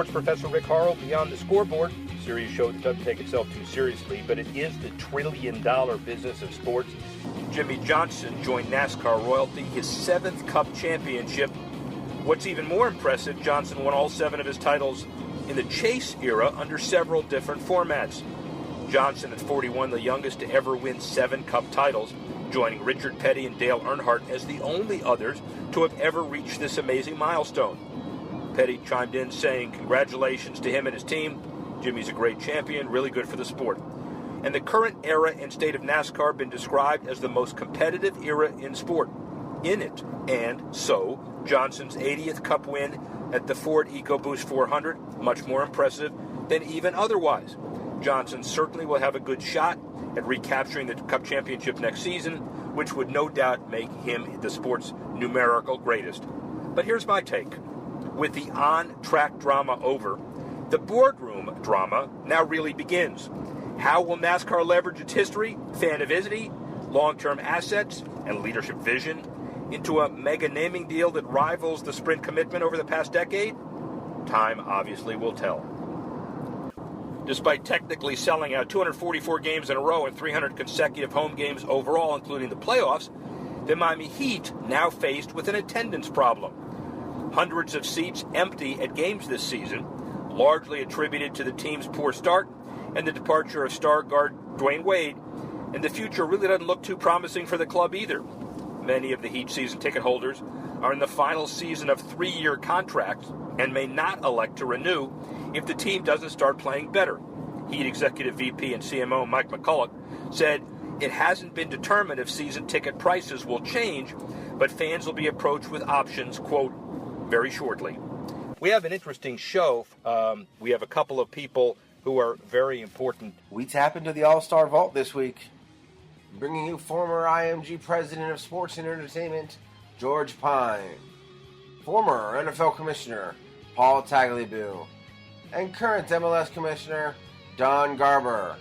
sports professor Rick Horrow, Beyond the Scoreboard, a serious show that doesn't take itself too seriously, but it is the trillion-dollar business of sports. Jimmy Johnson joined NASCAR royalty, his 7th Cup championship. What's even more impressive, Johnson won all 7 of his titles in the chase era under several different formats. Johnson, at 41, the youngest to ever win 7 Cup titles, joining Richard Petty and Dale Earnhardt as the only others to have ever reached this amazing milestone. Petty chimed in saying congratulations to him and his team. Jimmy's a great champion, really good for the sport. And the current era and state of NASCAR have been described as the most competitive era in sport. In it, and so, Johnson's 80th Cup win at the Ford EcoBoost 400, much more impressive than even otherwise. Johnson certainly will have a good shot at recapturing the Cup championship next season, which would no doubt make him the sport's numerical greatest. But here's my take. With the on-track drama over, the boardroom drama now really begins. How will NASCAR leverage its history, fan avidity, long-term assets, and leadership vision into a mega naming deal that rivals the Sprint commitment over the past decade? Time obviously will tell. Despite technically selling out 244 games in a row and 300 consecutive home games overall, including the playoffs, the Miami Heat now faced with an attendance problem. Hundreds of seats empty at games this season, largely attributed to the team's poor start and the departure of star guard Dwayne Wade, and the future really doesn't look too promising for the club either. Many of the Heat season ticket holders are in the final season of 3-year contracts and may not elect to renew if the team doesn't start playing better. Heat Executive VP and CMO Mike McCulloch said it hasn't been determined if season ticket prices will change, but fans will be approached with options, quote, very shortly. We have an interesting show. We have a couple of people who are very important. We tap into the All-Star Vault this week, bringing you former IMG President of Sports and Entertainment, George Pine, former NFL Commissioner, Paul Tagliabue, and current MLS Commissioner, Don Garber,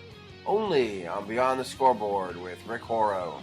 only on Beyond the Scoreboard with Rick Horrow.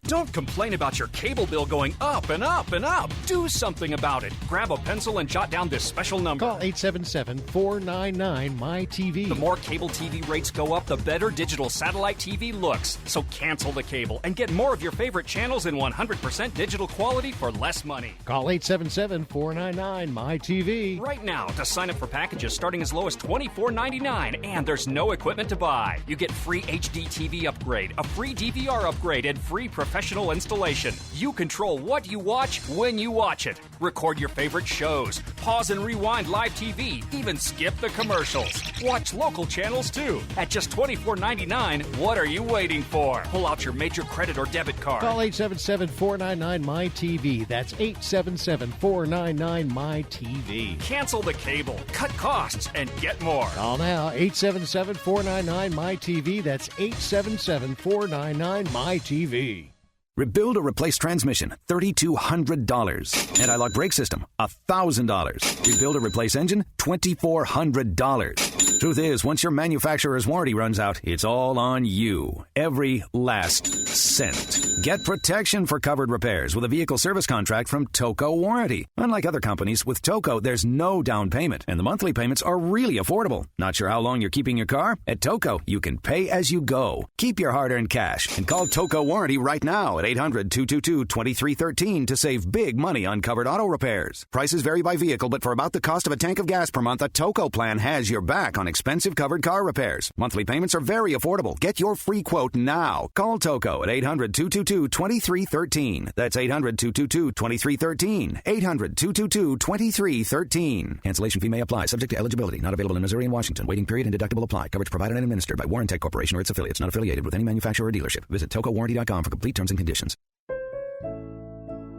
Don't complain about your cable bill going up and up and up. Do something about it. Grab a pencil and jot down this special number. Call 877-499-MY-TV. The more cable TV rates go up, the better digital satellite TV looks. So cancel the cable and get more of your favorite channels in 100% digital quality for less money. Call 877-499-MY-TV. Right now to sign up for packages starting as low as $24.99, and there's no equipment to buy. You get free HD TV upgrade, a free DVR upgrade, and free professional installation. You control what you watch when you watch it. Record your favorite shows. Pause and rewind live TV. Even skip the commercials. Watch local channels too. At just $24.99, what are you waiting for? Pull out your major credit or debit card. Call 877-499-MY-TV. That's 877-499-MY-TV. Cancel the cable, cut costs, and get more. Call now, 877-499-MY-TV. That's 877-499-MY-TV. Rebuild or replace transmission, $3,200. Anti-lock brake system, $1,000. Rebuild or replace engine, $2,400. Truth is, once your manufacturer's warranty runs out, it's all on you. Every last cent. Get protection for covered repairs with a vehicle service contract from Toco Warranty. Unlike other companies, with Toco, there's no down payment, and the monthly payments are really affordable. Not sure how long you're keeping your car? At Toco, you can pay as you go. Keep your hard-earned cash and call Toco Warranty right now at 800-222-2313 to save big money on covered auto repairs. Prices vary by vehicle, but for about the cost of a tank of gas per month, a Toco plan has your back on expensive covered car repairs. Monthly payments are very affordable. Get your free quote now. Call Toco at 800-222-2313. That's 800-222-2313. 800-222-2313. Cancellation fee may apply. Subject to eligibility. Not available in Missouri and Washington. Waiting period and deductible apply. Coverage provided and administered by Warrantech Corporation or its affiliates. Not affiliated with any manufacturer or dealership. Visit TocoWarranty.com for complete terms and conditions.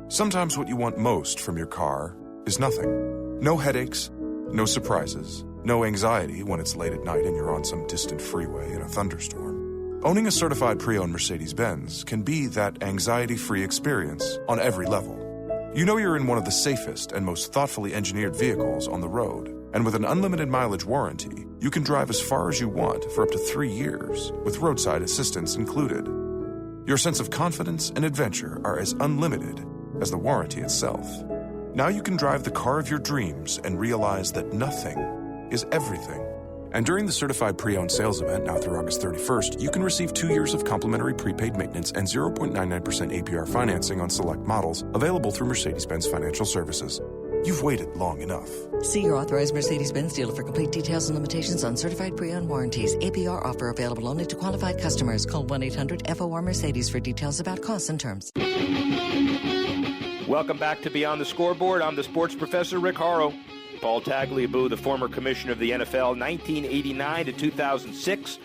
Sometimes what you want most from your car is nothing. No headaches, no surprises, no anxiety when it's late at night and you're on some distant freeway in a thunderstorm. Owning a certified pre-owned Mercedes-Benz can be that anxiety-free experience on every level. You know you're in one of the safest and most thoughtfully engineered vehicles on the road. And with an unlimited mileage warranty, you can drive as far as you want for up to 3 years, with roadside assistance included. Your sense of confidence and adventure are as unlimited as the warranty itself. Now you can drive the car of your dreams and realize that nothing is everything. And during the certified pre-owned sales event, now through August 31st, you can receive 2 years of complimentary prepaid maintenance and 0.99% APR financing on select models, available through Mercedes-Benz Financial Services. You've waited long enough. See your authorized Mercedes-Benz dealer for complete details and limitations on certified pre-owned warranties. APR offer available only to qualified customers. Call 1-800-FOR-Mercedes for details about costs and terms. Welcome back to Beyond the Scoreboard. I'm the sports professor, Rick Horrow. Paul Tagliabue, the former commissioner of the NFL, 1989 to 2006.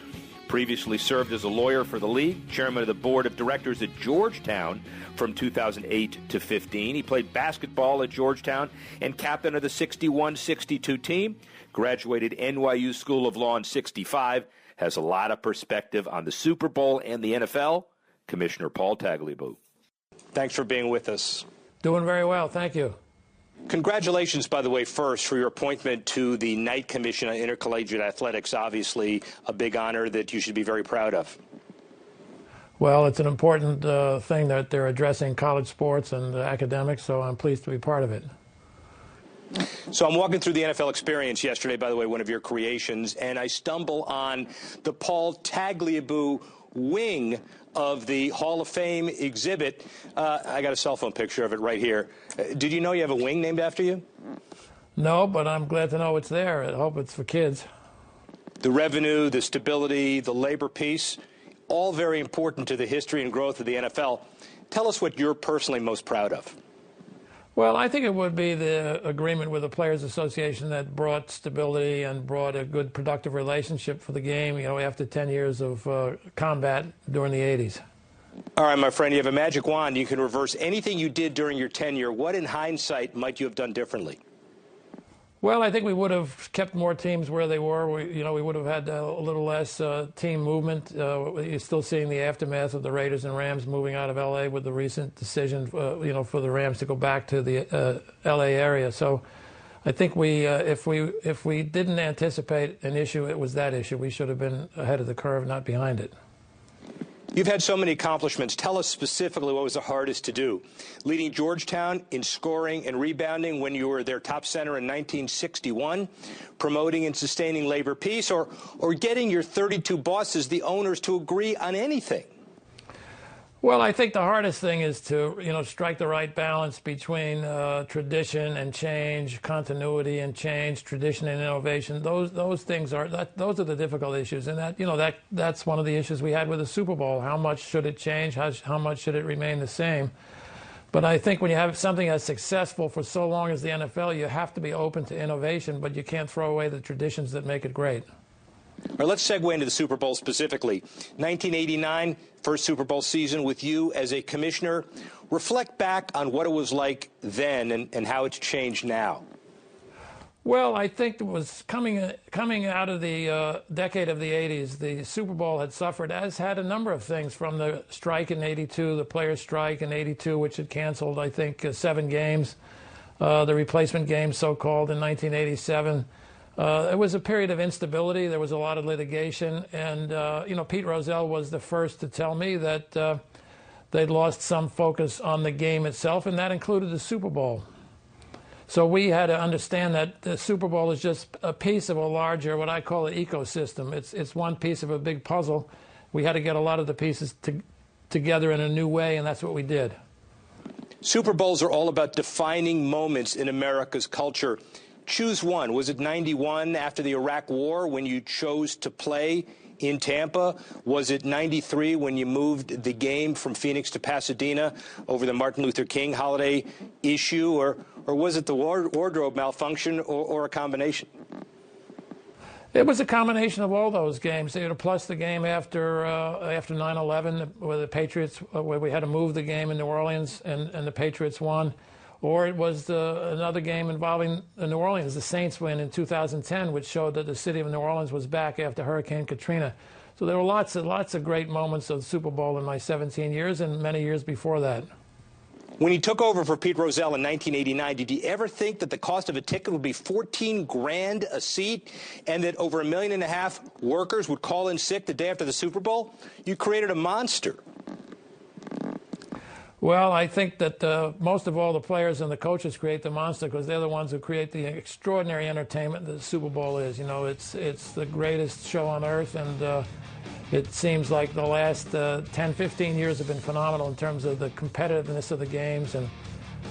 Previously served as a lawyer for the league, chairman of the board of directors at Georgetown from 2008 to 15. He played basketball at Georgetown and captain of the 61-62 team. Graduated NYU School of Law in 65. Has a lot of perspective on the Super Bowl and the NFL. Commissioner Paul Tagliabue. Thanks for being with us. Doing very well, thank you. Congratulations, by the way, first, for your appointment to the Knight Commission on Intercollegiate Athletics. Obviously, a big honor that you should be very proud of. Well, it's an important thing that they're addressing college sports and academics, so I'm pleased to be part of it. So I'm walking through the NFL Experience yesterday, by the way, one of your creations, and I stumble on the Paul Tagliabue wing of the Hall of Fame exhibit. I got a cell phone picture of it right here. Did you know you have a wing named after you? No, but I'm glad to know it's there. I hope it's for kids. The revenue, the stability, the labor piece, all very important to the history and growth of the NFL. Tell us what you're personally most proud of. Well, I think it would be the agreement with the Players Association that brought stability and brought a good, productive relationship for the game, after 10 years of combat during the 80s. All right, my friend, you have a magic wand. You can reverse anything you did during your tenure. What, in hindsight, might you have done differently? Well, I think we would have kept more teams where they were. We would have had a little less team movement. You're still seeing the aftermath of the Raiders and Rams moving out of L.A. with the recent decision, for the Rams to go back to the L.A. area. So, I think if we didn't anticipate an issue, it was that issue. We should have been ahead of the curve, not behind it. You've had so many accomplishments. Tell us specifically what was the hardest to do. Leading Georgetown in scoring and rebounding when you were their top center in 1961, promoting and sustaining labor peace, or getting your 32 bosses, the owners, to agree on anything. Well, I think the hardest thing is to, strike the right balance between tradition and change, continuity and change, tradition and innovation. Those things those are the difficult issues, and that's one of the issues we had with the Super Bowl. How much should it change? How much should it remain the same? But I think when you have something as successful for so long as the NFL, you have to be open to innovation, but you can't throw away the traditions that make it great. All right, let's segue into the Super Bowl specifically. 1989, first Super Bowl season with you as a commissioner. Reflect back on what it was like then and how it's changed now. Well, I think it was coming out of the decade of the 80s, the Super Bowl had suffered, as had a number of things, from the strike in 82, the players' strike in 82, which had canceled, I think, 7 games, the replacement game, so-called, in 1987. It was a period of instability. There was a lot of litigation. And, Pete Rozelle was the first to tell me that they'd lost some focus on the game itself, and that included the Super Bowl. So we had to understand that the Super Bowl is just a piece of a larger, what I call an ecosystem. It's one piece of a big puzzle. We had to get a lot of the pieces together in a new way, and that's what we did. Super Bowls are all about defining moments in America's culture. Choose one. Was it 91 after the Iraq War when you chose to play in Tampa? Was it 93 when you moved the game from Phoenix to Pasadena over the Martin Luther King holiday issue? Or was it the wardrobe malfunction or a combination? It was a combination of all those games, plus the game after 9/11, where the Patriots, where we had to move the game in New Orleans and the Patriots won. Or it was another game involving New Orleans, the Saints win in 2010, which showed that the city of New Orleans was back after Hurricane Katrina. So there were lots of great moments of the Super Bowl in my 17 years and many years before that. When you took over for Pete Rozelle in 1989, did you ever think that the cost of a ticket would be $14,000 a seat and that over 1.5 million workers would call in sick the day after the Super Bowl? You created a monster. Well, I think that most of all the players and the coaches create the monster because they're the ones who create the extraordinary entertainment that the Super Bowl is. You know, it's the greatest show on earth, and it seems like the last 10, 15 years have been phenomenal in terms of the competitiveness of the games and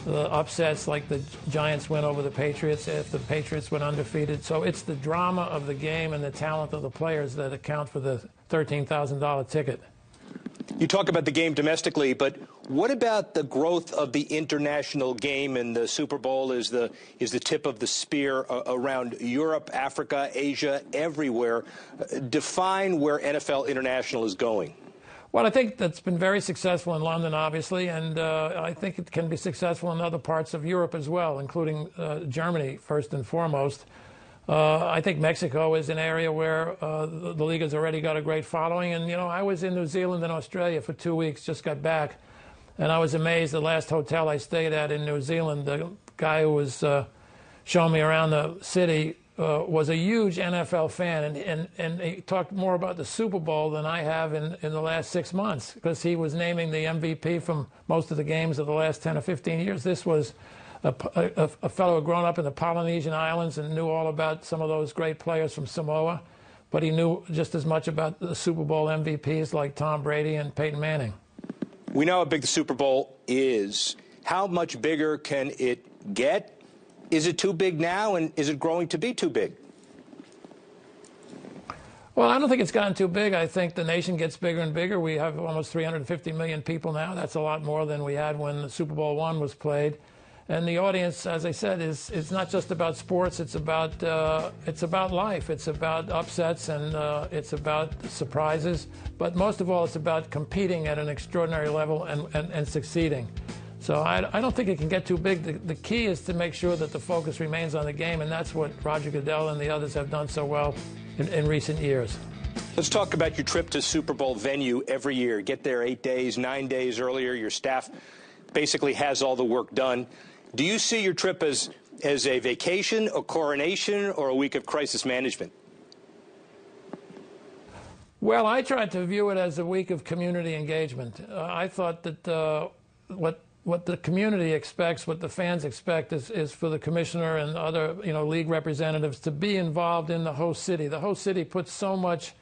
the upsets, like the Giants win over the Patriots if the Patriots went undefeated. So it's the drama of the game and the talent of the players that account for the $13,000 ticket. You talk about the game domestically, but what about the growth of the international game? And the Super Bowl is the tip of the spear around Europe, Africa, Asia, everywhere. Define where NFL International is going. Well, I think that's been very successful in London, obviously, and I think it can be successful in other parts of Europe as well, including Germany, first and foremost. I think Mexico is an area where the league has already got a great following. And, you know, I was in New Zealand and Australia for 2 weeks, just got back. And I was amazed. The last hotel I stayed at in New Zealand, the guy who was showing me around the city was a huge NFL fan. And he talked more about the Super Bowl than I have in the last 6 months because he was naming the MVP from most of the games of the last 10 or 15 years. This was a fellow who had grown up in the Polynesian Islands and knew all about some of those great players from Samoa, but he knew just as much about the Super Bowl MVPs like Tom Brady and Peyton Manning. We know how big the Super Bowl is. How much bigger can it get? Is it too big now, and is it growing to be too big? Well, I don't think it's gotten too big. I think the nation gets bigger and bigger. We have almost 350 million people now. That's a lot more than we had when the Super Bowl I was played. And the audience, as I said, is not just about sports. It's about life. It's about upsets and it's about surprises. But most of all, it's about competing at an extraordinary level and succeeding. So I don't think it can get too big. The key is to make sure that the focus remains on the game, and that's what Roger Goodell and the others have done so well in recent years. Let's talk about your trip to Super Bowl venue every year. Get there 8 days, 9 days earlier. Your staff basically has all the work done. Do you see your trip as a vacation, a coronation, or a week of crisis management? Well, I tried to view it as a week of community engagement. I thought that what the community expects, what the fans expect, is for the commissioner and other league representatives to be involved in the host city. The host city puts so much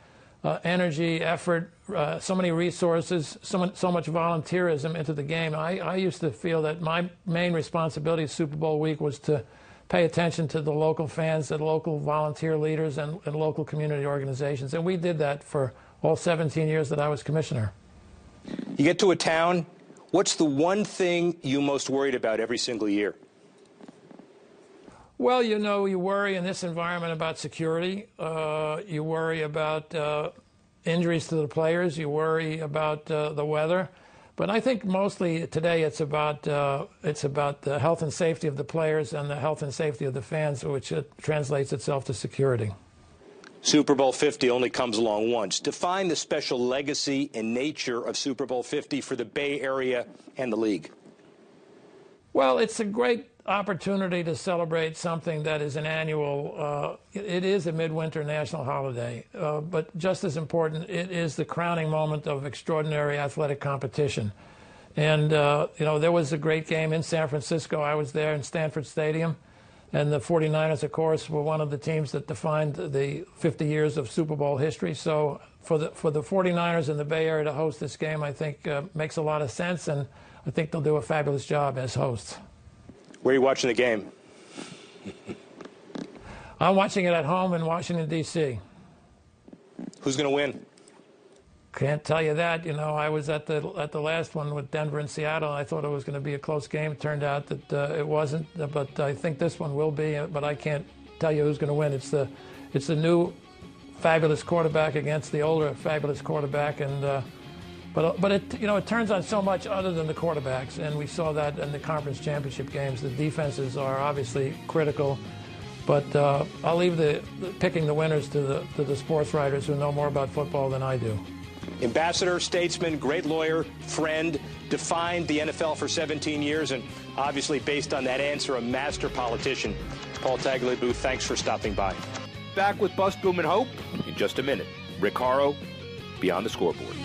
energy, effort, so many resources, so much volunteerism into the game. I used to feel that my main responsibility Super Bowl week was to pay attention to the local fans and local volunteer leaders and local community organizations. And we did that for all 17 years that I was commissioner. You get to a town, what's the one thing you most worried about every single year? Well, you worry in this environment about security. You worry about injuries to the players. You worry about the weather. But I think mostly today it's about the health and safety of the players and the health and safety of the fans, which translates itself to security. Super Bowl 50 only comes along once. Define the special legacy and nature of Super Bowl 50 for the Bay Area and the league. Well, it's a great opportunity to celebrate something that is an annual, it is a midwinter national holiday, but just as important, it is the crowning moment of extraordinary athletic competition. And, there was a great game in San Francisco. I was there in Stanford Stadium, and the 49ers, of course, were one of the teams that defined the 50 years of Super Bowl history. So for the 49ers in the Bay Area to host this game, I think makes a lot of sense, and I think they'll do a fabulous job as hosts. Where are you watching the game? I'm watching it at home in Washington, D.C. Who's going to win? Can't tell you that. I was at the last one with Denver and Seattle. I thought it was going to be a close game. It turned out that it wasn't. But I think this one will be. But I can't tell you who's going to win. It's the new fabulous quarterback against the older fabulous quarterback, and. But it turns on so much other than the quarterbacks, and we saw that in the conference championship games. The defenses are obviously critical, but I'll leave picking the winners to the sports writers who know more about football than I do. ambassador, statesman, great lawyer, friend, defined the NFL for 17 years, and obviously, based on that answer, a master politician. Paul Tagliabue, thanks for stopping by. Back with Bust, Boom, and Hope in just a minute. Rick Horrow, Beyond the Scoreboard.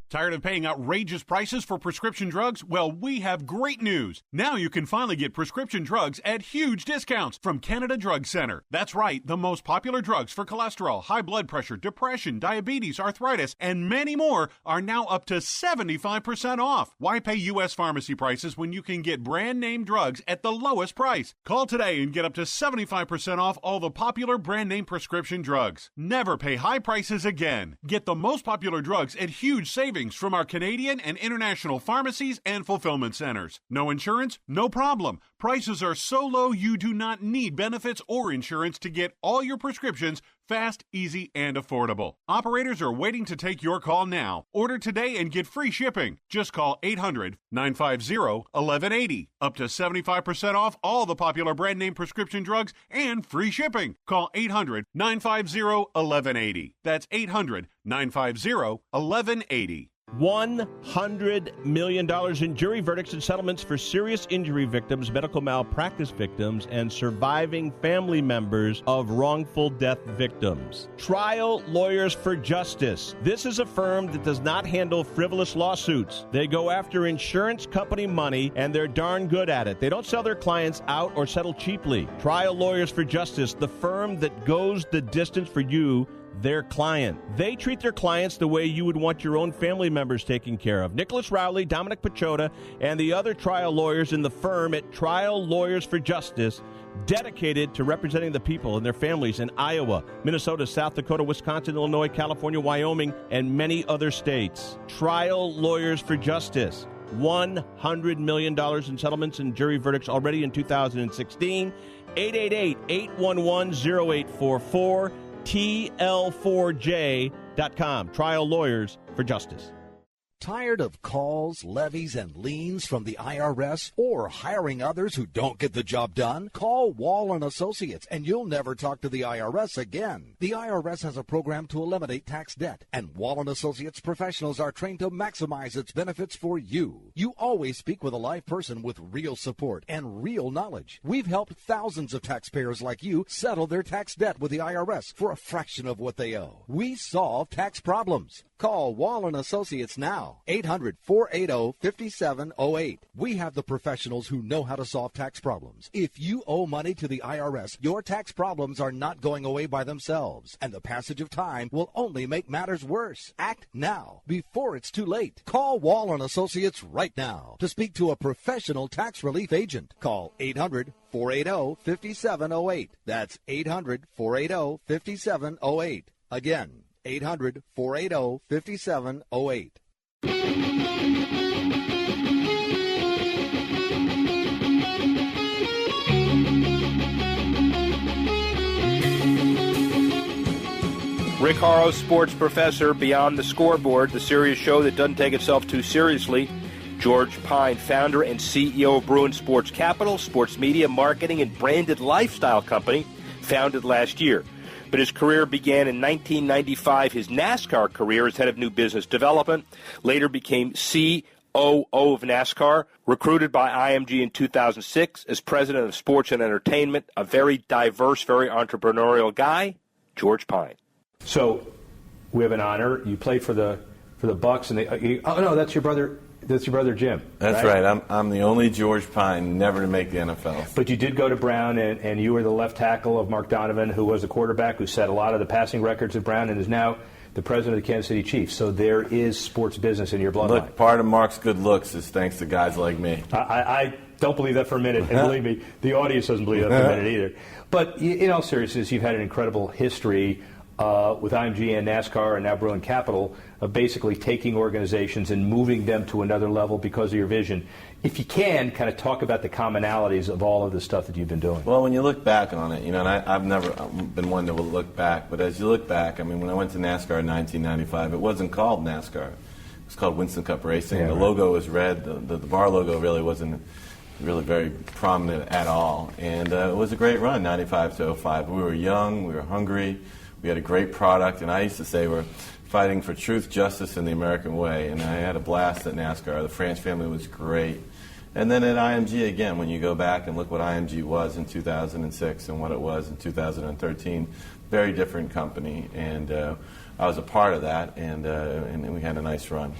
Tired of paying outrageous prices for prescription drugs? Well, we have great news. Now you can finally get prescription drugs at huge discounts from Canada Drug Center. That's right, the most popular drugs for cholesterol, high blood pressure, depression, diabetes, arthritis, and many more are now up to 75% off. Why pay U.S. pharmacy prices when you can get brand name drugs at the lowest price? Call today and get up to 75% off all the popular brand name prescription drugs. Never pay high prices again. Get the most popular drugs at huge savings from our Canadian and international pharmacies and fulfillment centers. No insurance? No problem. Prices are so low you do not need benefits or insurance to get all your prescriptions fast, easy, and affordable. Operators are waiting to take your call now. Order today and get free shipping. Just call 800-950-1180. Up to 75% off all the popular brand name prescription drugs and free shipping. Call 800-950-1180. That's 800-950-1180. $100 million in jury verdicts and settlements for serious injury victims, medical malpractice victims, and surviving family members of wrongful death victims. Trial Lawyers for Justice. This is a firm that does not handle frivolous lawsuits. They go after insurance company money, and they're darn good at it. They don't sell their clients out or settle cheaply. Trial Lawyers for Justice, the firm that goes the distance for you, their client. They treat their clients the way you would want your own family members taken care of. Nicholas Rowley, Dominic Pachota, and the other trial lawyers in the firm at Trial Lawyers for Justice, dedicated to representing the people and their families in Iowa, Minnesota, South Dakota, Wisconsin, Illinois, California, Wyoming, and many other states. Trial Lawyers for Justice. $100 million in settlements and jury verdicts already in 2016. 888-811-0844. TL4J.com. Trial Lawyers for Justice. Tired of calls, levies, and liens from the IRS or hiring others who don't get the job done? Call Wall & Associates and you'll never talk to the IRS again. The IRS has a program to eliminate tax debt, and Wall & Associates professionals are trained to maximize its benefits for you. You always speak with a live person with real support and real knowledge. We've helped thousands of taxpayers like you settle their tax debt with the IRS for a fraction of what they owe. We solve tax problems. Call Wall & Associates now, 800-480-5708. We have the professionals who know how to solve tax problems. If you owe money to the IRS, your tax problems are not going away by themselves, and the passage of time will only make matters worse. Act now, before it's too late. Call Wall & Associates right now to speak to a professional tax relief agent. Call 800-480-5708. That's 800-480-5708. Again, 800-480-5708. Rick Horrow, sports professor, Beyond the Scoreboard, the serious show that doesn't take itself too seriously. George Pine, founder and CEO of Bruin Sports Capital, sports media, marketing, and branded lifestyle company, founded last year. But his career began in 1995. His NASCAR career as head of new business development, later became COO of NASCAR, recruited by IMG in 2006 as president of sports and entertainment, a very diverse, very entrepreneurial guy, George Pine. So we have an honor. You played for the Bucks, and oh no, that's your brother. That's your brother Jim. That's right. I'm the only George Pine never to make the NFL. But you did go to Brown, and you were the left tackle of Mark Donovan, who was the quarterback who set a lot of the passing records at Brown and is now the president of the Kansas City Chiefs. So there is sports business in your bloodline. Look, part of Mark's good looks is thanks to guys like me. I don't believe that for a minute, and believe me, the audience doesn't believe that for a minute either. But in all seriousness, you've had an incredible history with IMG and NASCAR and now Bruin Capital of basically taking organizations and moving them to another level because of your vision. If you can, kind of talk about the commonalities of all of the stuff that you've been doing. Well, when you look back on it, and I've never been one to look back, but as you look back, I mean, when I went to NASCAR in 1995, it wasn't called NASCAR. It was called Winston Cup Racing. Yeah, the logo was red. The bar logo really wasn't really very prominent at all. And it was a great run, 95 to 05. We were young. We were hungry. We had a great product. And I used to say we're fighting for truth, justice, and the American way. And I had a blast at NASCAR. The France family was great. And then at IMG, again, when you go back and look what IMG was in 2006 and what it was in 2013, very different company. And I was a part of that, and we had a nice run.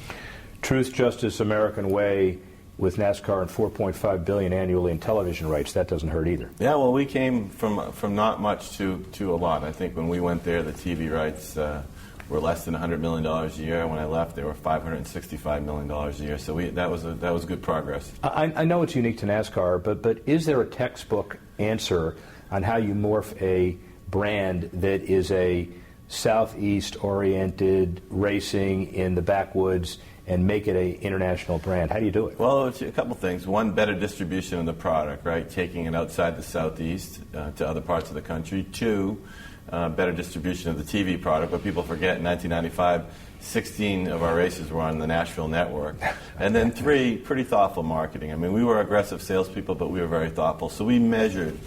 Truth, justice, American way with NASCAR and $4.5 billion annually in television rights. That doesn't hurt either. Yeah, well, we came from not much to a lot. I think when we went there, the TV rights were less than $100 million a year. When I left, they were $565 million a year. So that was good progress. I know it's unique to NASCAR, but is there a textbook answer on how you morph a brand that is a Southeast-oriented racing in the backwoods and make it an international brand? How do you do it? Well, it's a couple things. One, better distribution of the product, right? Taking it outside the Southeast to other parts of the country. Two, better distribution of the TV product. But people forget, in 1995, 16 of our races were on the Nashville network. And then three, pretty thoughtful marketing. I mean, we were aggressive salespeople, but we were very thoughtful. So we measured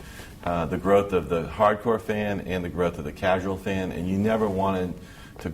the growth of the hardcore fan and the growth of the casual fan, and you never wanted to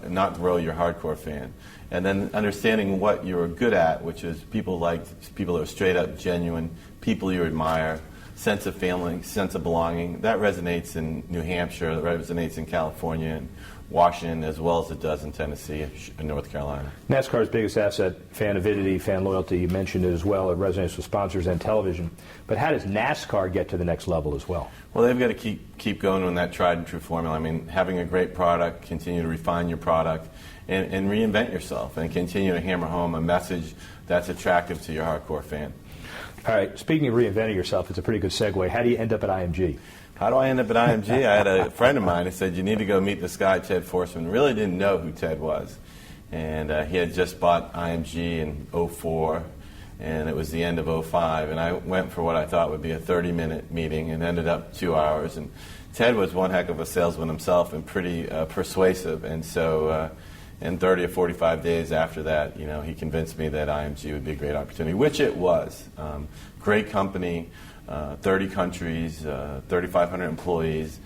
not grow your hardcore fan. And then understanding what you were good at, which is people that are straight up genuine, people you admire, sense of family, sense of belonging. That resonates in New Hampshire, that resonates in California and Washington, as well as it does in Tennessee and North Carolina. NASCAR's biggest asset, fan avidity, fan loyalty. You mentioned it as well. It resonates with sponsors and television. But how does NASCAR get to the next level as well? Well, they've got to keep going on that tried and true formula. I mean, having a great product, continue to refine your product, and reinvent yourself, and continue to hammer home a message that's attractive to your hardcore fan. All right, speaking of reinventing yourself, it's a pretty good segue. How do you end up at IMG? How do I end up at IMG? I had a friend of mine who said, you need to go meet this guy, Ted Forsman. Really didn't know who Ted was. And he had just bought IMG in 04, and it was the end of 05. And I went for what I thought would be a 30-minute meeting and ended up 2 hours. And Ted was one heck of a salesman himself and pretty persuasive. And so in 30 or 45 days after that, he convinced me that IMG would be a great opportunity, which it was. Great company. 30 countries, 3,500 employees,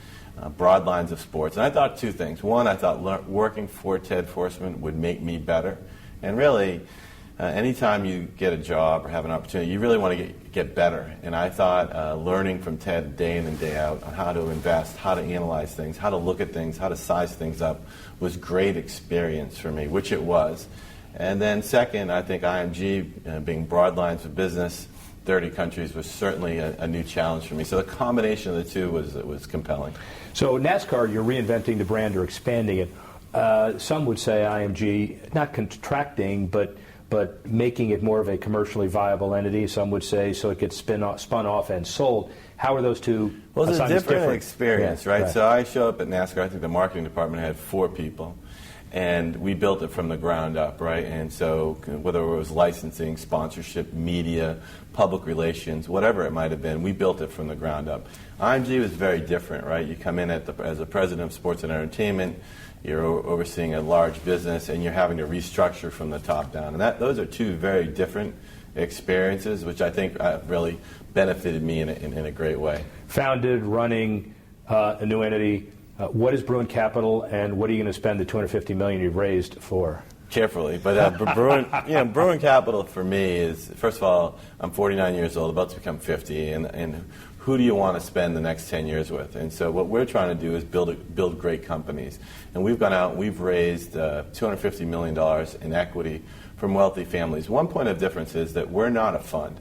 broad lines of sports. And I thought two things. One, I thought working for Ted Forsman would make me better. And really, anytime you get a job or have an opportunity, you really want to get better. And I thought learning from Ted day in and day out on how to invest, how to analyze things, how to look at things, how to size things up was great experience for me, which it was. And then second, I think IMG, being broad lines of business, 30 countries, was certainly a new challenge for me. So the combination of the two was compelling. So NASCAR, you're reinventing the brand or expanding it. Some would say IMG, not contracting, but making it more of a commercially viable entity. Some would say so it gets spun off and sold. How are those two? Well, it's a different experience, yeah, right? So I show up at NASCAR. I think the marketing department had 4 people. And we built it from the ground up, right? And so whether it was licensing, sponsorship, media, public relations, whatever it might have been, we built it from the ground up. IMG was very different, right? You come in as a president of sports and entertainment, you're overseeing a large business, and you're having to restructure from the top down. And those are two very different experiences, which I think really benefited me in a great way. Founded, running a new entity. What is Bruin Capital, and what are you going to spend the $250 million you've raised for? Carefully, but Bruin Capital for me is, first of all, I'm 49 years old, about to become 50, and who do you want to spend the next 10 years with? And so what we're trying to do is build great companies. And we've gone out, we've raised $250 million in equity from wealthy families. One point of difference is that we're not a fund.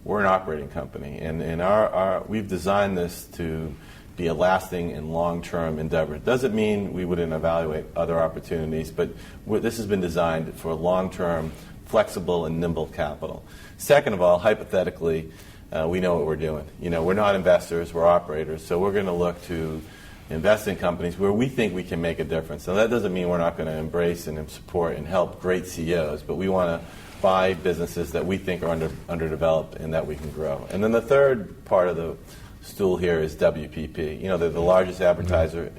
We're an operating company, and we've designed this to be a lasting and long-term endeavor. It doesn't mean we wouldn't evaluate other opportunities, but this has been designed for long-term, flexible, and nimble capital. Second of all, hypothetically, we know what we're doing. We're not investors, we're operators, so we're going to look to invest in companies where we think we can make a difference. Now, that doesn't mean we're not going to embrace and support and help great CEOs, but we want to buy businesses that we think are underdeveloped and that we can grow. And then the third part of the stool here is WPP. You know, they're the largest advertiser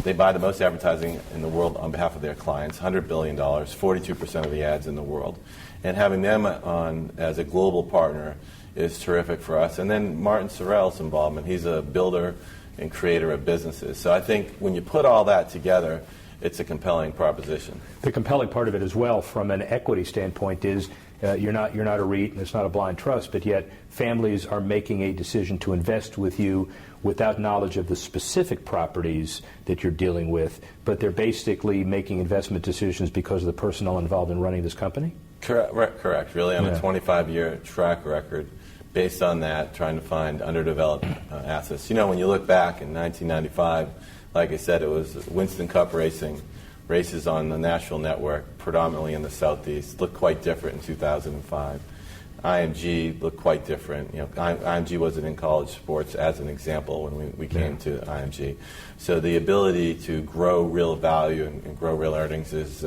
they buy the most advertising in the world on behalf of their clients, $100 billion, 42% of the ads in the world. And having them on as a global partner is terrific for us. And then Martin Sorrell's involvement. He's a builder and creator of businesses. So I think when you put all that together, it's a compelling proposition. The compelling part of it as well, from an equity standpoint, is you're not a REIT and it's not a blind trust, but yet families are making a decision to invest with you without knowledge of the specific properties that you're dealing with, but they're basically making investment decisions because of the personnel involved in running this company? Correct. Really, on a 25-year track record, based on that, trying to find underdeveloped assets. You know, when you look back in 1995, like I said, it was Winston Cup races on the national network, predominantly in the Southeast, looked quite different in 2005. IMG looked quite different. You know, IMG wasn't in college sports, as an example, when we came to IMG. So the ability to grow real value and grow real earnings is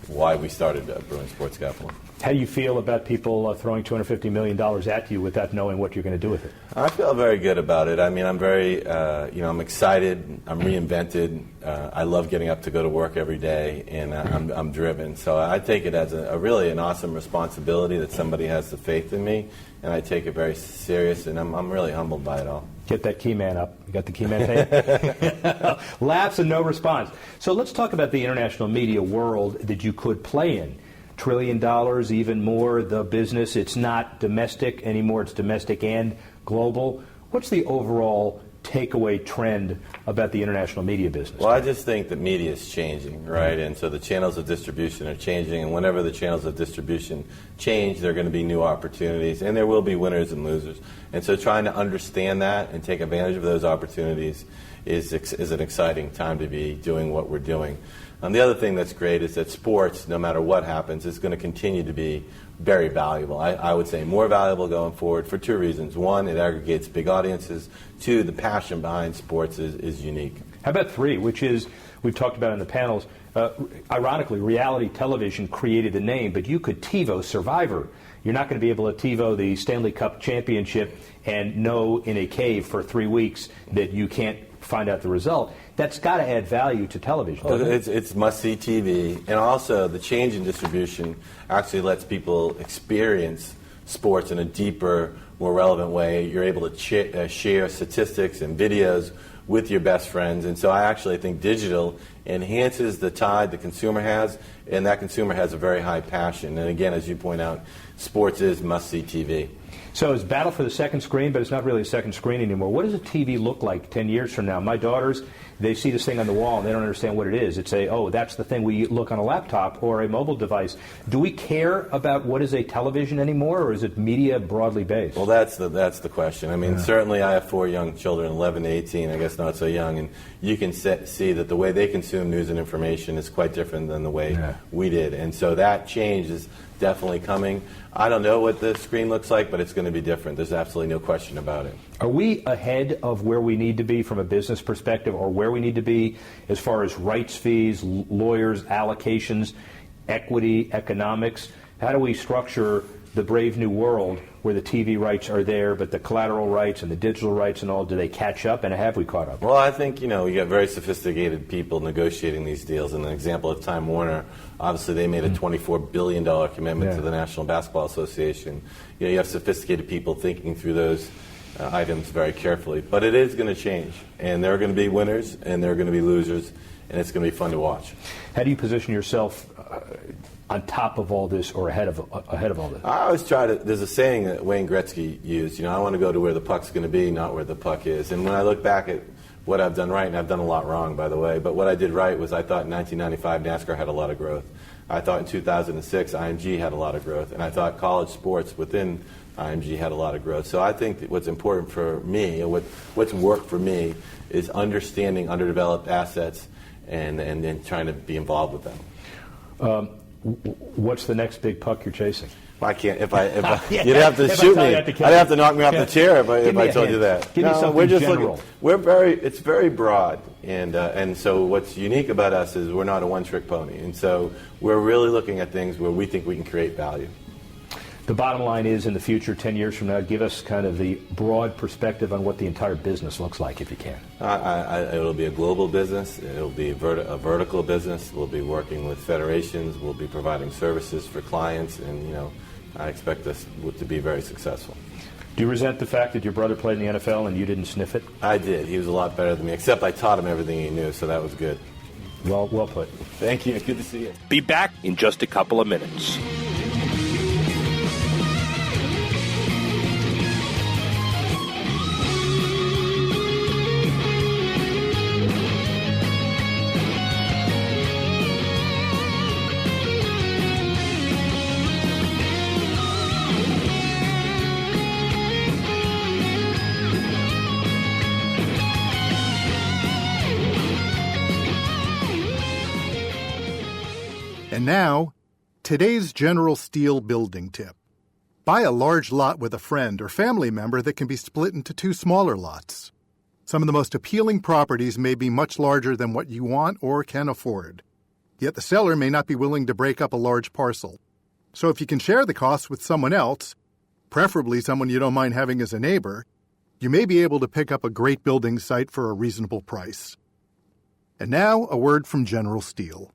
why we started Bruin Sports Capital. How do you feel about people throwing $250 million at you without knowing what you're going to do with it? I feel very good about it. I mean, I'm very, I'm excited. I'm reinvented. I love getting up to go to work every day, and I'm driven. So I take it as a really an awesome responsibility that somebody has the faith in me, and I take it very serious, and I'm really humbled by it all. Get that key man up. You got the key man tape? Laughs and no response. So let's talk about the international media world that you could play in. $1 trillion, even more, the business. It's not domestic anymore. It's domestic and global. What's the overall takeaway trend about the international media business? Well, I just think that media is changing, right? And so the channels of distribution are changing, and whenever the channels of distribution change, there are going to be new opportunities, and there will be winners and losers. And so trying to understand that and take advantage of those opportunities is an exciting time to be doing what we're doing. The other thing that's great is that sports, no matter what happens, is going to continue to be very valuable. I would say more valuable going forward for two reasons. One, it aggregates big audiences. Two, the passion behind sports is unique. How about three, which is, we've talked about in the panels, ironically, reality television created the name, but you could TiVo Survivor. You're not going to be able to TiVo the Stanley Cup Championship and know in a cave for 3 weeks that you can't find out the result. That's got to add value to television. It's must-see TV, and also the change in distribution actually lets people experience sports in a deeper, more relevant way. You're able to share statistics and videos with your best friends, and so I actually think digital enhances the tide the consumer has, and that consumer has a very high passion. And again, as you point out, sports is must-see TV. So it's battle for the second screen, but it's not really a second screen anymore. What does a TV look like 10 years from now? My daughters, they see this thing on the wall and they don't understand what it is. It's that's the thing we look on a laptop or a mobile device. Do we care about what is a television anymore, or is it media broadly based? Well, that's the question. I mean, certainly I have 4 young children, 11 to 18, I guess not so young, and you can see that the way they consume news and information is quite different than the way we did. And so that change is definitely coming. I don't know what the screen looks like, but it's going to be different. There's absolutely no question about it. Are we ahead of where we need to be from a business perspective, or where we need to be as far as rights fees, lawyers, allocations, equity, economics? How do we structure the brave new world where the TV rights are there, but the collateral rights and the digital rights and all, do they catch up, and have we caught up? Well, I think, you got very sophisticated people negotiating these deals. And an example of Time Warner, obviously they made a $24 billion commitment to the National Basketball Association. You have sophisticated people thinking through those items very carefully. But it is going to change, and there are going to be winners and there are going to be losers, and it's going to be fun to watch. How do you position yourself on top of all this, or ahead of all this? I always try to, there's a saying that Wayne Gretzky used, I want to go to where the puck's going to be, not where the puck is. And when I look back at what I've done right, and I've done a lot wrong, by the way, but what I did right was I thought in 1995 NASCAR had a lot of growth. I thought in 2006 IMG had a lot of growth. And I thought college sports within IMG had a lot of growth. So I think that what's important for me, and what's worked for me, is understanding underdeveloped assets and then trying to be involved with them. What's the next big puck you're chasing? I can't. You'd have to shoot me. I'd have to knock me off the chair if I told you that. Give me something general. It's very broad, and so what's unique about us is we're not a one-trick pony, and so we're really looking at things where we think we can create value. The bottom line is, in the future, 10 years from now, give us kind of the broad perspective on what the entire business looks like, if you can. It'll be a global business. It'll be a vertical business. We'll be working with federations. We'll be providing services for clients, and I expect us to be very successful. Do you resent the fact that your brother played in the NFL and you didn't sniff it? I did. He was a lot better than me, except I taught him everything he knew, so that was good. Well put. Thank you. Good to see you. Be back in just a couple of minutes. And now, today's General Steel building tip. Buy a large lot with a friend or family member that can be split into 2 smaller lots. Some of the most appealing properties may be much larger than what you want or can afford. Yet the seller may not be willing to break up a large parcel. So if you can share the costs with someone else, preferably someone you don't mind having as a neighbor, you may be able to pick up a great building site for a reasonable price. And now, a word from General Steel.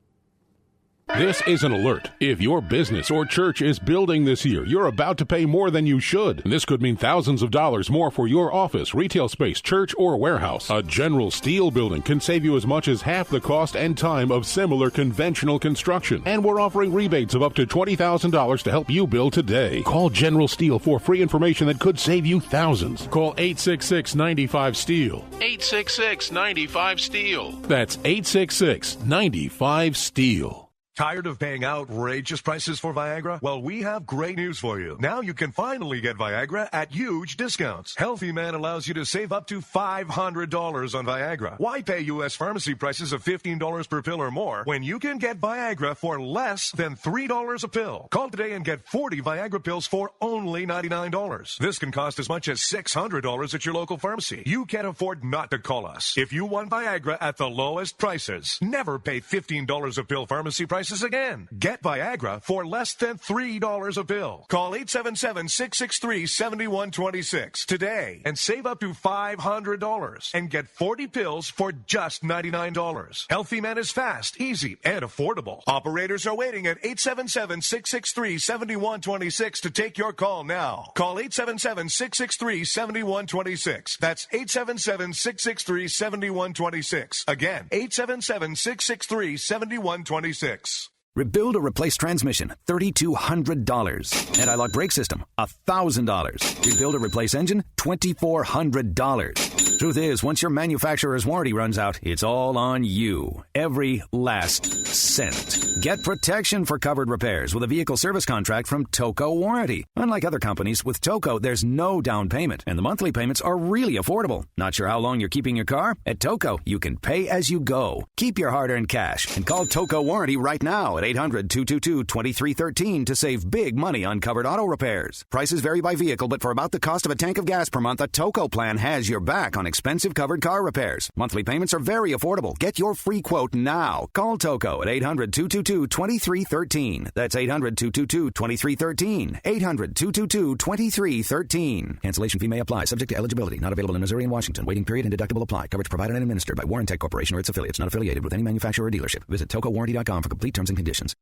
This is an alert. If your business or church is building this year, you're about to pay more than you should. This could mean thousands of dollars more for your office, retail space, church, or warehouse. A General Steel building can save you as much as half the cost and time of similar conventional construction. And we're offering rebates of up to $20,000 to help you build today. Call General Steel for free information that could save you thousands. Call 866-95-STEEL. 866-95-STEEL. That's 866-95-STEEL. Tired of paying outrageous prices for Viagra? Well, we have great news for you. Now you can finally get Viagra at huge discounts. Healthy Man allows you to save up to $500 on Viagra. Why pay U.S. pharmacy prices of $15 per pill or more when you can get Viagra for less than $3 a pill? Call today and get 40 Viagra pills for only $99. This can cost as much as $600 at your local pharmacy. You can't afford not to call us. If you want Viagra at the lowest prices, never pay $15 a pill pharmacy prices again. Get Viagra for less than $3 a pill. Call 877-663-7126 today and save up to $500 and get 40 pills for just $99. Healthy Man is fast, easy, and affordable. Operators are waiting at 877-663-7126 to take your call now. Call 877-663-7126. That's 877-663-7126. Again, 877-663-7126. Rebuild or replace transmission, $3,200. Anti-lock brake system, $1,000. Rebuild or replace engine, $2,400. Truth is, once your manufacturer's warranty runs out, it's all on you. Every last cent. Get protection for covered repairs with a vehicle service contract from Toco Warranty. Unlike other companies, with Toco, there's no down payment, and the monthly payments are really affordable. Not sure how long you're keeping your car? At Toco, you can pay as you go. Keep your hard-earned cash and call Toco Warranty right now at 800-222-2313 to save big money on covered auto repairs. Prices vary by vehicle, but for about the cost of a tank of gas per month, a Toco plan has your back on expensive covered car repairs. Monthly payments are very affordable. Get your free quote now. Call Toco at 800-222-2313. That's 800-222-2313. 800-222-2313. Cancellation fee may apply, subject to eligibility. Not available in Missouri and Washington. Waiting period and deductible apply. Coverage provided and administered by Warrantech Corporation or its affiliates. Not affiliated with any manufacturer or dealership. Visit TocoWarranty.com for complete terms and conditions.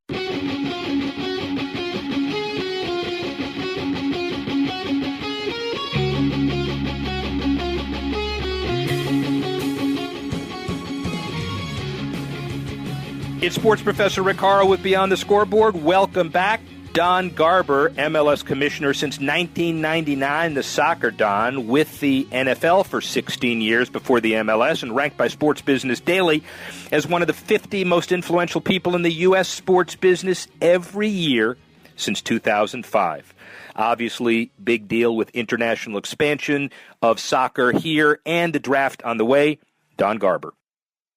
It's Sports Professor Rick Horrow with Beyond the Scoreboard. Welcome back. Don Garber, MLS Commissioner since 1999, the soccer Don, with the NFL for 16 years before the MLS, and ranked by Sports Business Daily as one of the 50 most influential people in the U.S. sports business every year since 2005. Obviously, big deal with international expansion of soccer here and the draft on the way. Don Garber.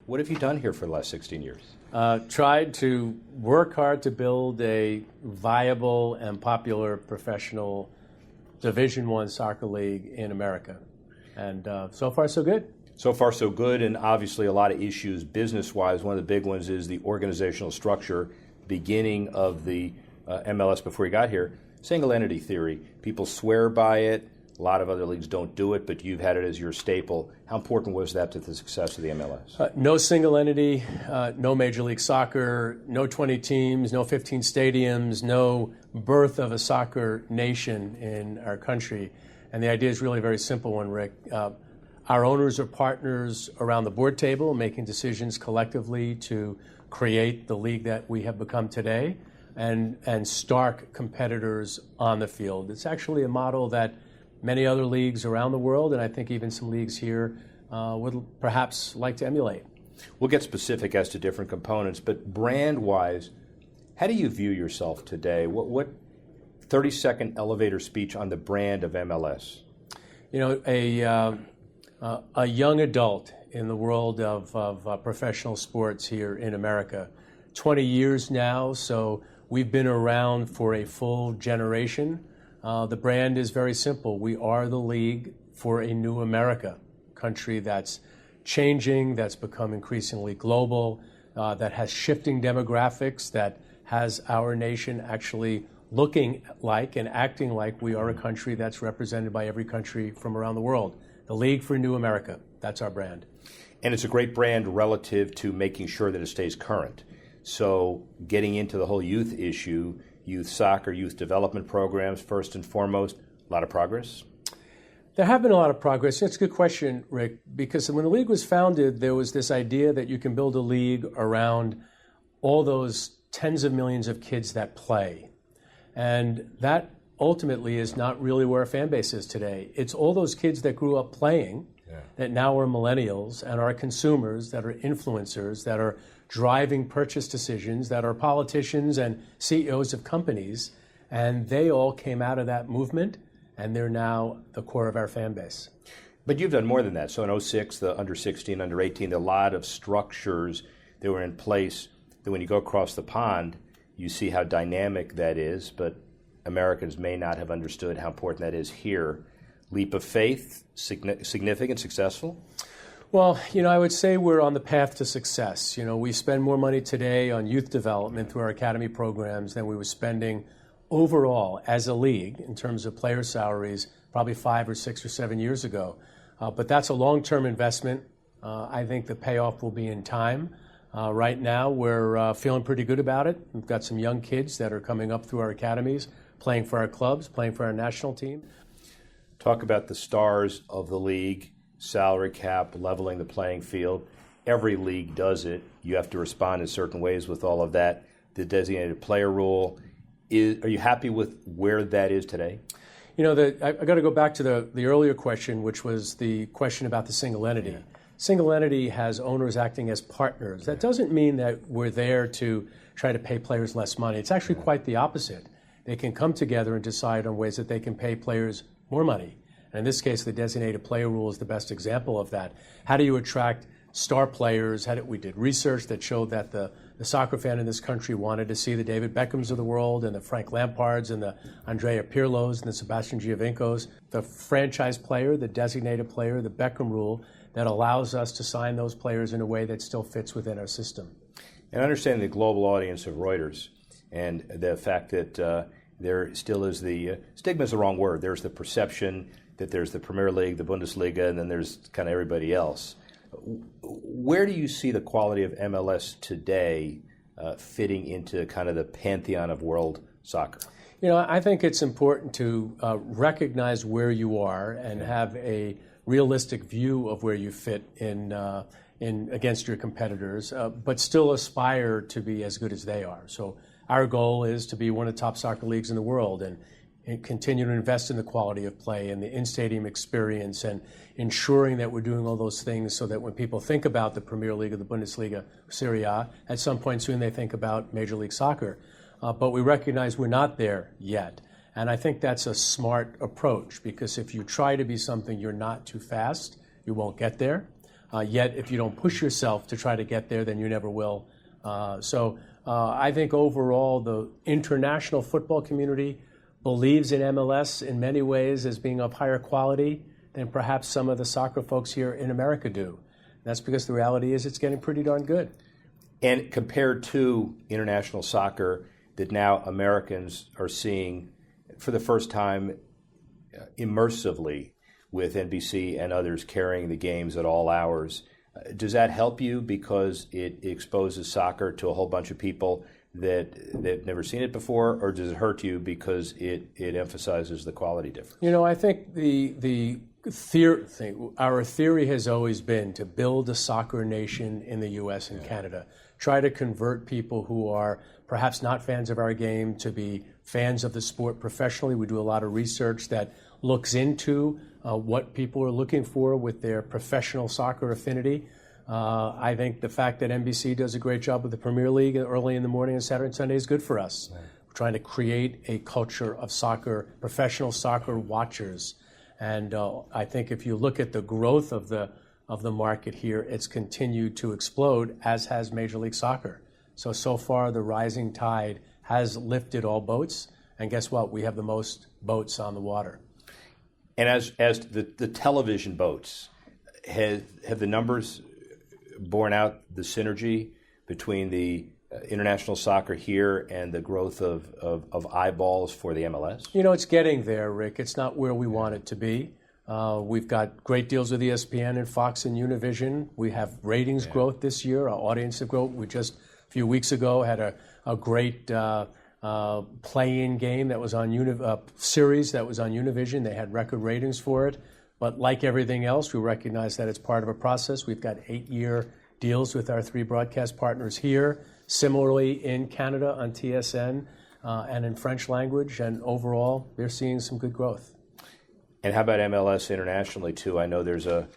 What have you done here for the last 16 years? tried to work hard to build a viable and popular professional Division I soccer league in America. And so far, so good. So far, so good, and obviously a lot of issues business-wise. One of the big ones is the organizational structure, beginning of the MLS before you got here. Single entity theory. People swear by it. A lot of other leagues don't do it, but you've had it as your staple. How important was that to the success of the MLS? No single entity, no Major League Soccer, no 20 teams, no 15 stadiums, no birth of a soccer nation in our country. And the idea is really a very simple one, Rick. Our owners are partners around the board table, making decisions collectively to create the league that we have become today, and stark competitors on the field. It's actually a model that many other leagues around the world, and I think even some leagues here, would perhaps like to emulate. We'll get specific as to different components, but brand-wise, how do you view yourself today? What 30-second elevator speech on the brand of MLS? You know, a young adult in the world of professional sports here in America. 20 years now, so we've been around for a full generation. The brand is very simple. We are the league for a new America, country that's changing, that's become increasingly global, that has shifting demographics, that has our nation actually looking like and acting like we are a country that's represented by every country from around the world. The League for New America, that's our brand. And it's a great brand relative to making sure that it stays current. So getting into the whole youth issue, youth soccer, youth development programs, first and foremost, a lot of progress? There have been a lot of progress. That's a good question, Rick, because when the league was founded, there was this idea that you can build a league around all those tens of millions of kids that play. And that ultimately is not really where our fan base is today. It's all those kids that grew up playing that now are millennials and are consumers, that are influencers, that are driving purchase decisions, that are politicians and CEOs of companies. And they all came out of that movement, and they're now the core of our fan base. But you've done more than that. So in 2006, the under 16, under 18, a lot of structures that were in place that when you go across the pond, you see how dynamic that is, but Americans may not have understood how important that is here. Leap of faith, significant, successful? Well, I would say we're on the path to success. We spend more money today on youth development through our academy programs than we were spending overall as a league in terms of player salaries probably 5 or 6 or 7 years ago. But that's a long-term investment. I think the payoff will be in time. Right now, we're feeling pretty good about it. We've got some young kids that are coming up through our academies, playing for our clubs, playing for our national team. Talk about the stars of the league, salary cap, leveling the playing field. Every league does it. You have to respond in certain ways with all of that. The designated player rule, are you happy with where that is today? I got to go back to the earlier question, which was the question about the single entity. Yeah. Single entity has owners acting as partners. That doesn't mean that we're there to try to pay players less money. It's actually quite the opposite. They can come together and decide on ways that they can pay players more money. And in this case, the designated player rule is the best example of that. How do you attract star players? We did research that showed that the soccer fan in this country wanted to see the David Beckhams of the world and the Frank Lampards and the Andrea Pirlos and the Sebastian Giovincos. The franchise player, the designated player, the Beckham rule that allows us to sign those players in a way that still fits within our system. And understanding the global audience of Reuters and the fact that there still is stigma is the wrong word. There's the perception that there's the Premier League, the Bundesliga, and then there's kind of everybody else. Where do you see the quality of MLS today fitting into kind of the pantheon of world soccer? I think it's important to recognize where you are and have a realistic view of where you fit in against your competitors, but still aspire to be as good as they are. So our goal is to be one of the top soccer leagues in the world and continue to invest in the quality of play and the in-stadium experience and ensuring that we're doing all those things so that when people think about the Premier League or the Bundesliga, Serie A, at some point soon they think about Major League Soccer. But we recognize we're not there yet. And I think that's a smart approach because if you try to be something you're not too fast, you won't get there. Yet if you don't push yourself to try to get there, then you never will So I think overall the international football community believes in MLS in many ways as being of higher quality than perhaps some of the soccer folks here in America do. That's because the reality is it's getting pretty darn good. And compared to international soccer that now Americans are seeing for the first time immersively with NBC and others carrying the games at all hours, does that help you because it exposes soccer to a whole bunch of people that never seen it before, or does it hurt you because it emphasizes the quality difference? You know, I think our theory has always been to build a soccer nation in the U.S. and Canada. Try to convert people who are perhaps not fans of our game to be fans of the sport professionally. We do a lot of research that looks into what people are looking for with their professional soccer affinity. I think the fact that NBC does a great job with the Premier League early in the morning on Saturday and Sunday is good for us. Right. We're trying to create a culture of soccer, professional soccer watchers. And I think if you look at the growth of the market here, it's continued to explode, as has Major League Soccer. So far, the rising tide has lifted all boats. And guess what? We have the most boats on the water. And as the television boats, have the numbers borne out the synergy between the international soccer here and the growth of eyeballs for the MLS? You know, it's getting there, Rick. It's not where we want it to be. We've got great deals with ESPN and Fox and Univision. We have ratings growth this year, our audience growth. We just a few weeks ago had a great play-in game that was on series that was on Univision. They had record ratings for it. But like everything else, we recognize that it's part of a process. We've got 8-year deals with our 3 broadcast partners here. Similarly, in Canada on TSN and in French language. And overall, they're seeing some good growth. And how about MLS internationally, too? I know there's a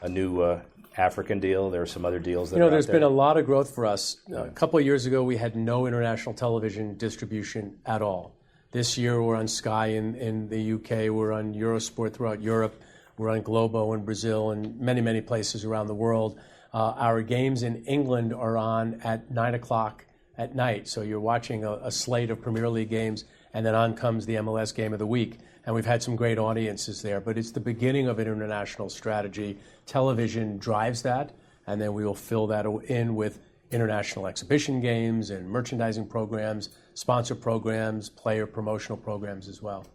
new African deal. There are some other deals that there's been a lot of growth for us. A couple of years ago, we had no international television distribution at all. This year, we're on Sky in the UK. We're on Eurosport throughout Europe. We're on Globo in Brazil and many, many places around the world. Our games in England are on at 9 o'clock at night. So you're watching a slate of Premier League games, and then on comes the MLS game of the week. And we've had some great audiences there. But it's the beginning of an international strategy. Television drives that, and then we will fill that in with international exhibition games and merchandising programs, sponsor programs, player promotional programs as well.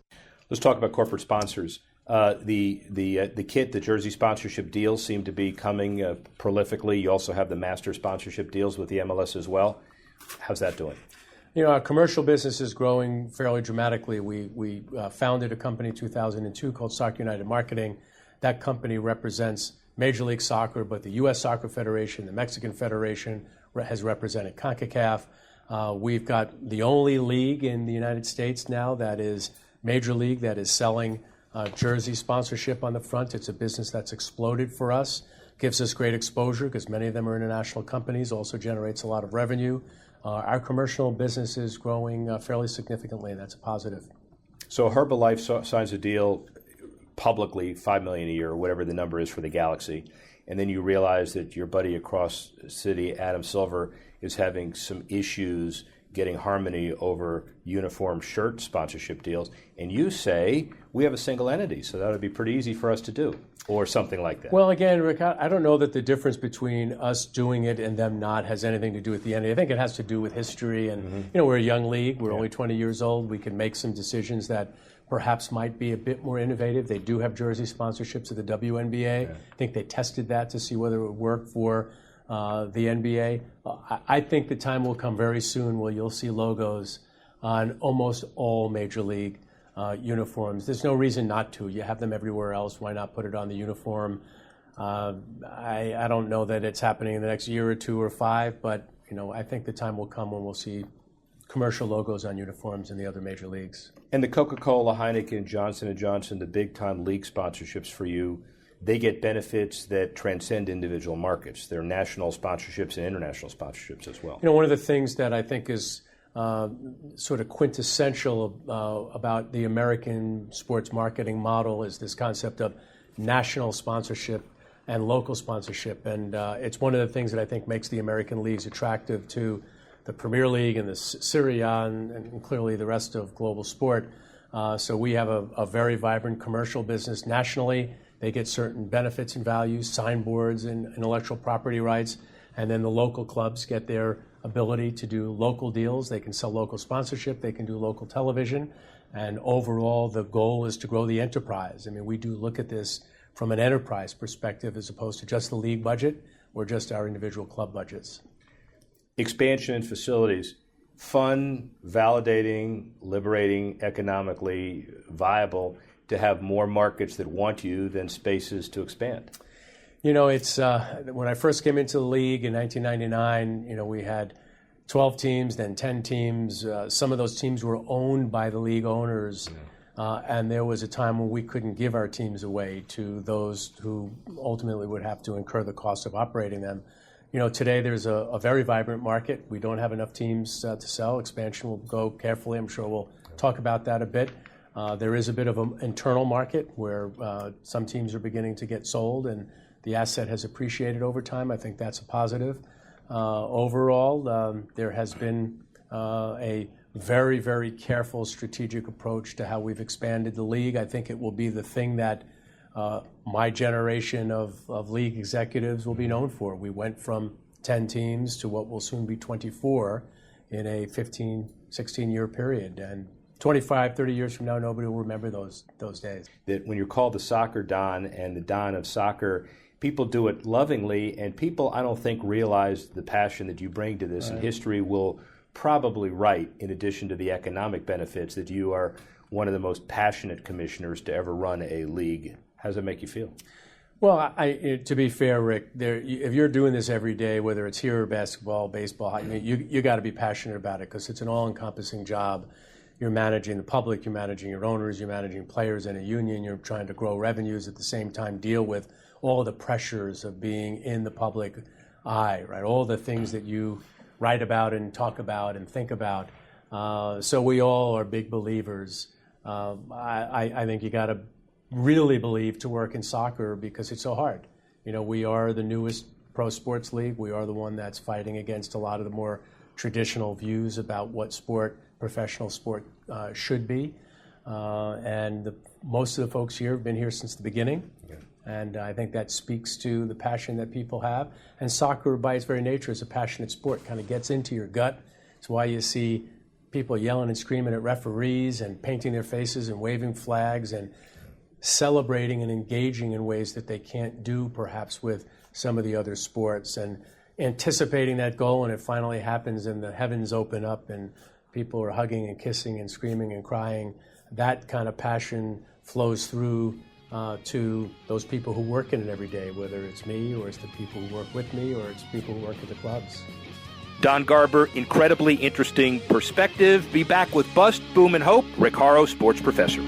Let's talk about corporate sponsors. The kit, the jersey sponsorship deals seem to be coming prolifically. You also have the master sponsorship deals with the MLS as well. How's that doing? You know, our commercial business is growing fairly dramatically. We founded a company in 2002 called Soccer United Marketing. That company represents Major League Soccer, but the U.S. Soccer Federation, the Mexican Federation has represented CONCACAF. We've got the only league in the United States now that is Major League that is selling jersey sponsorship on the front. It's a business that's exploded for us. Gives us great exposure because many of them are international companies, also generates a lot of revenue. Our commercial business is growing fairly significantly, and that's a positive. So Herbalife signs a deal publicly, $5 million a year, or whatever the number is for the Galaxy, and then you realize that your buddy across the city, Adam Silver, is having some issues getting harmony over uniform shirt sponsorship deals, and you say, we have a single entity, so that would be pretty easy for us to do, or something like that. Well, again, Rick, I don't know that the difference between us doing it and them not has anything to do with the entity. I think it has to do with history, and we're a young league. We're only 20 years old. We can make some decisions that perhaps might be a bit more innovative. They do have jersey sponsorships of the WNBA. I think they tested that to see whether it would work for the NBA. I think the time will come very soon where you'll see logos on almost all major league uniforms. There's no reason not to. You have them everywhere else. Why not put it on the uniform? I don't know that it's happening in the next year or 2 or 5, but I think the time will come when we'll see commercial logos on uniforms in the other major leagues. And the Coca-Cola, Heineken, Johnson & Johnson, the big-time league sponsorships for you, they get benefits that transcend individual markets. They're national sponsorships and international sponsorships as well. One of the things that I think is sort of quintessential about the American sports marketing model is this concept of national sponsorship and local sponsorship. And it's one of the things that I think makes the American leagues attractive to the Premier League and the Serie A and clearly the rest of global sport. So we have a very vibrant commercial business nationally. They get certain benefits and values, signboards and intellectual property rights. And then the local clubs get their ability to do local deals. They can sell local sponsorship. They can do local television. And overall, the goal is to grow the enterprise. I mean, we do look at this from an enterprise perspective as opposed to just the league budget or just our individual club budgets. Expansion in facilities, fun, validating, liberating, economically viable to have more markets that want you than spaces to expand. You know, it's when I first came into the league in 1999, you know, we had 12 teams, then 10 teams. Some of those teams were owned by the league owners. And there was a time when we couldn't give our teams away to those who ultimately would have to incur the cost of operating them. You know, today there's a very vibrant market. We don't have enough teams to sell. Expansion will go carefully. I'm sure we'll talk about that a bit. There is a bit of an internal market where some teams are beginning to get sold and the asset has appreciated over time. I think that's a positive. Overall, there has been a very, very careful strategic approach to how we've expanded the league. I think it will be the thing that my generation of league executives will be known for. We went from 10 teams to what will soon be 24 in a 15, 16-year period. And 25, 30 years from now, nobody will remember those days. That when you're called the soccer Don and the Don of soccer, people do it lovingly, and people, I don't think, realize the passion that you bring to this. Right. And history will probably write, in addition to the economic benefits, that you are one of the most passionate commissioners to ever run a league. How does that make you feel? Well, to be fair, Rick, if you're doing this every day, whether it's here or basketball, baseball, you got to be passionate about it because it's an all-encompassing job. You're managing the public, you're managing your owners, you're managing players in a union, you're trying to grow revenues at the same time, deal with all the pressures of being in the public eye, right? All the things that you write about and talk about and think about. So we all are big believers. I think you got to really believe to work in soccer because it's so hard. You know, we are the newest pro sports league. We are the one that's fighting against a lot of the more traditional views about what professional sport should be. And most of the folks here have been here since the beginning. Yeah. And I think that speaks to the passion that people have. And soccer, by its very nature, is a passionate sport. Kind of gets into your gut. It's why you see people yelling and screaming at referees and painting their faces and waving flags and celebrating and engaging in ways that they can't do perhaps with some of the other sports, and anticipating that goal when it finally happens and the heavens open up and people are hugging and kissing and screaming and crying. That kind of passion flows through to those people who work in it every day, whether it's me or it's the people who work with me or it's people who work at the clubs. Don Garber, incredibly interesting perspective. Be back with Bust, Boom, and Hope. Rick Horrow, sports professor.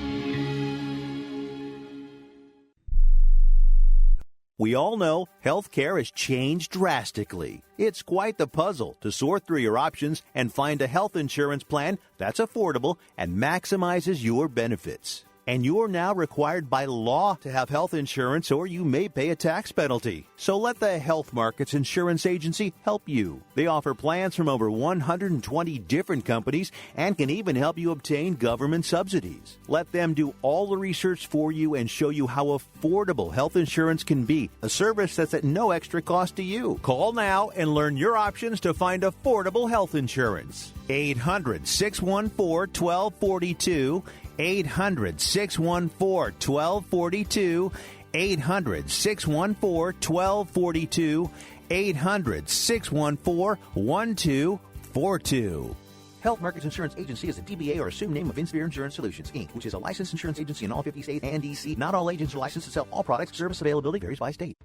We all know healthcare has changed drastically. It's quite the puzzle to sort through your options and find a health insurance plan that's affordable and maximizes your benefits. And you're now required by law to have health insurance, or you may pay a tax penalty. So let the Health Markets Insurance Agency help you. They offer plans from over 120 different companies and can even help you obtain government subsidies. Let them do all the research for you and show you how affordable health insurance can be, a service that's at no extra cost to you. Call now and learn your options to find affordable health insurance. 800-614-1242. 800-614-1242, 800-614-1242, 800-614-1242. Health Markets Insurance Agency is a DBA or assumed name of Inspire Insurance Solutions, Inc., which is a licensed insurance agency in all 50 states and D.C. Not all agents are licensed to sell all products. Service availability varies by state.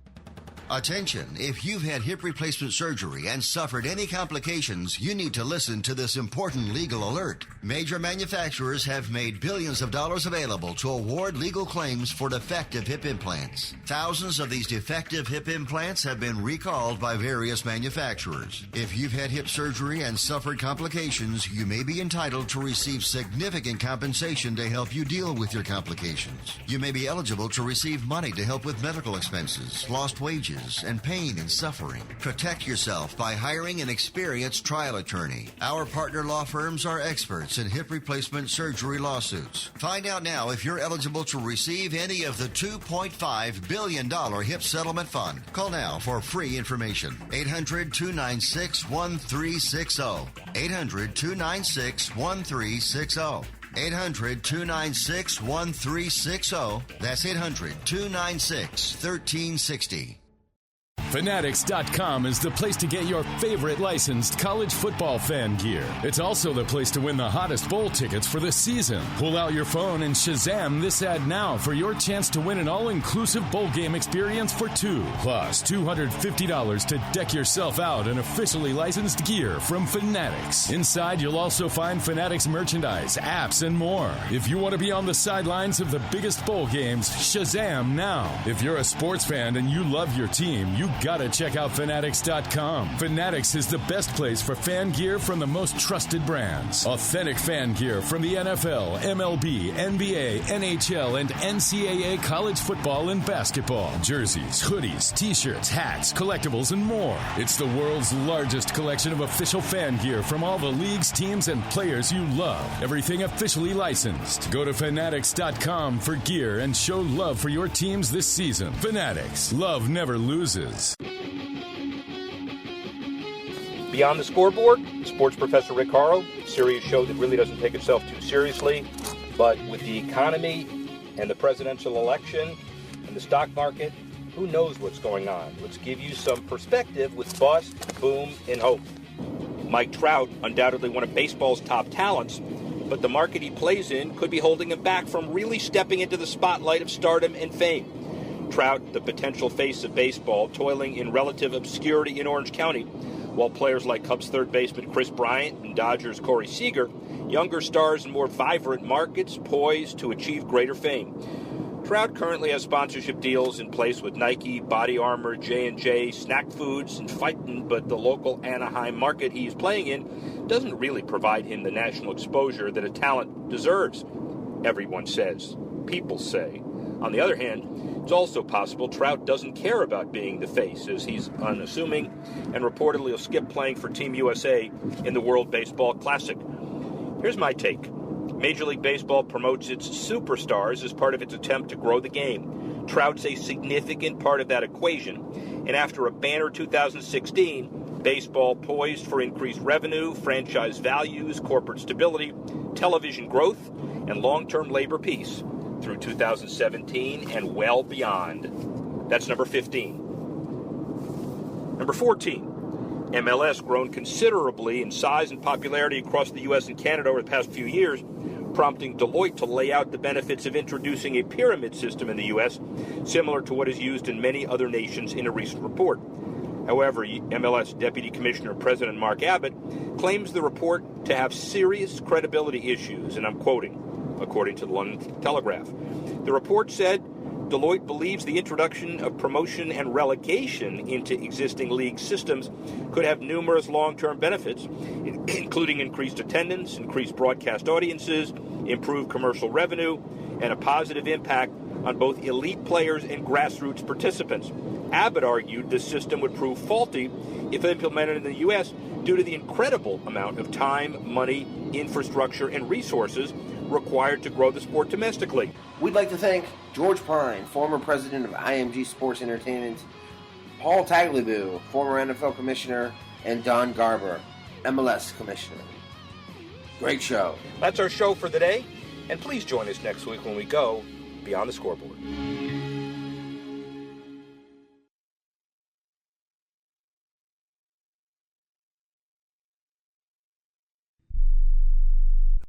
Attention, if you've had hip replacement surgery and suffered any complications, you need to listen to this important legal alert. Major manufacturers have made billions of dollars available to award legal claims for defective hip implants. Thousands of these defective hip implants have been recalled by various manufacturers. If you've had hip surgery and suffered complications, you may be entitled to receive significant compensation to help you deal with your complications. You may be eligible to receive money to help with medical expenses, lost wages, and pain and suffering. Protect yourself by hiring an experienced trial attorney. Our partner law firms are experts in hip replacement surgery lawsuits. Find out now if you're eligible to receive any of the $2.5 billion hip settlement fund. Call now for free information. 800-296-1360. 800-296-1360. 800-296-1360. That's 800-296-1360. Fanatics.com is the place to get your favorite licensed college football fan gear. It's also the place to win the hottest bowl tickets for the season. Pull out your phone and Shazam this ad now for your chance to win an all-inclusive bowl game experience for two. Plus $250 to deck yourself out in officially licensed gear from Fanatics. Inside, you'll also find Fanatics merchandise, apps, and more. If you want to be on the sidelines of the biggest bowl games, Shazam now. If you're a sports fan and you love your team, you gotta check out Fanatics.com. Fanatics is the best place for fan gear from the most trusted brands. Authentic fan gear from the NFL, MLB, NBA, NHL, and NCAA college football and basketball. Jerseys, hoodies, t-shirts, hats, collectibles, and more. It's the world's largest collection of official fan gear from all the leagues, teams, and players you love. Everything officially licensed. Go to Fanatics.com for gear and show love for your teams this season. Fanatics. Love never loses. Beyond the Scoreboard, sports professor Rick Horrow, a serious show that really doesn't take itself too seriously, but with the economy and the presidential election and the stock market, who knows what's going on? Let's give you some perspective with bust, boom, and hope. Mike Trout, undoubtedly one of baseball's top talents, but the market he plays in could be holding him back from really stepping into the spotlight of stardom and fame. Trout, the potential face of baseball, toiling in relative obscurity in Orange County, while players like Cubs third baseman Chris Bryant and Dodgers Corey Seager, younger stars in more vibrant markets, poised to achieve greater fame. Trout currently has sponsorship deals in place with Nike, Body Armor, J&J, Snack Foods, and Fightin', but the local Anaheim market he's playing in doesn't really provide him the national exposure that a talent deserves. Everyone says. People say. On the other hand, it's also possible Trout doesn't care about being the face, as he's unassuming and reportedly will skip playing for Team USA in the World Baseball Classic. Here's my take. Major League Baseball promotes its superstars as part of its attempt to grow the game. Trout's a significant part of that equation, and after a banner 2016, baseball poised for increased revenue, franchise values, corporate stability, television growth, and long-term labor peace through 2017 and well beyond. That's number 15. Number 14. MLS grown considerably in size and popularity across the U.S. and Canada over the past few years, prompting Deloitte to lay out the benefits of introducing a pyramid system in the U.S., similar to what is used in many other nations in a recent report. However, MLS Deputy Commissioner President Mark Abbott claims the report to have serious credibility issues, and I'm quoting, according to the London Telegraph. The report said Deloitte believes the introduction of promotion and relegation into existing league systems could have numerous long-term benefits, including increased attendance, increased broadcast audiences, improved commercial revenue, and a positive impact on both elite players and grassroots participants. Abbott argued this system would prove faulty if implemented in the U.S. due to the incredible amount of time, money, infrastructure, and resources required to grow the sport domestically. We'd like to thank George Pine, former president of IMG Sports Entertainment, Paul Tagliabue, former NFL commissioner, and Don Garber, MLS commissioner. Great show. That's our show for the day, and please join us next week when we go Beyond the Scoreboard.